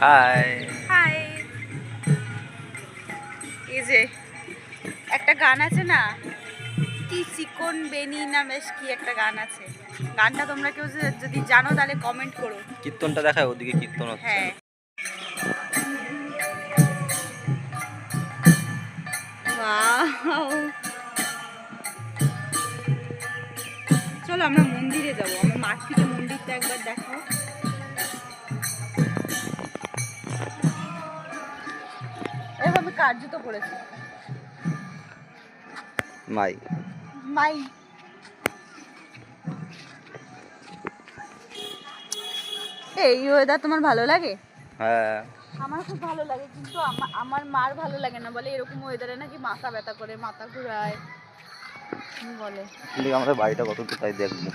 High high. এই যে একটা গান আছে না, কি চিকন বেনি না বেশ কি একটা গান আছে, গানটা তোমরা কেউ যদি জানো তাহলে কমেন্ট করো। কীর্তনটা দেখায়, ওদিকে কীর্তন হচ্ছে। হ্যাঁ, ওয়াও। চলো আমরা মন্দিরে যাবো, আমার মাঠ থেকে মন্দিরটা একবার দেখাও। এভাবে কার জুতো পড়েছে মাই মাই। এই ওয়েদার তোমার ভালো লাগে? হ্যাঁ, আমার খুব ভালো লাগে, কিন্তু আমার মার ভালো লাগে না, বলে এরকম ওয়েদারে নাকি মাথা ব্যথা করে, মাথা ঘুরায় বলে। কিন্তু আমাদের বাড়িটা কত দূর তাই দেখবো।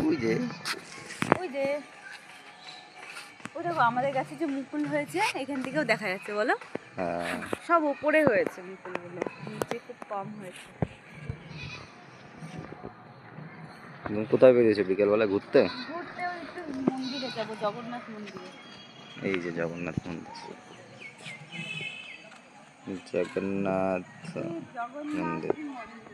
ওই যে ওই যে ওই দেখো আমাদের কাছে যে মুকুল হয়েছে এখান থেকেও দেখা যাচ্ছে, বলো। হ্যাঁ, সব উপরে হয়েছে মুকুলগুলো, নিচে খুব কম হয়েছে। তুমি কোথায় বেরিয়েছো বিকেলবেলা ঘুরতে? ঘুরতে ওই একটু মন্দিরে যাবো, জগন্নাথ মন্দিরে। এই যে জগন্নাথ মন্দির, জগন্নাথ জগন্নাথ মন্দির। মন্দির।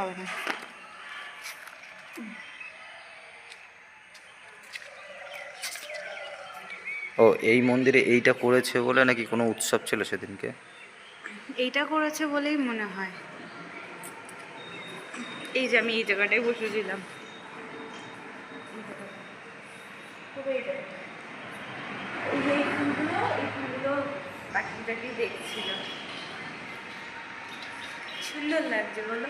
হবে না। ও, এই মন্দিরে এইটা করেছে বলে নাকি কোনো উৎসব ছিল সেদিনকে? এইটা করেছে বলেই মনে হয়। এই যে আমি এই জায়গাটায় বসেছিলাম, এই ফুলগুলো পাখি টাকি দেখছিল, সুন্দর লাগছে বলো।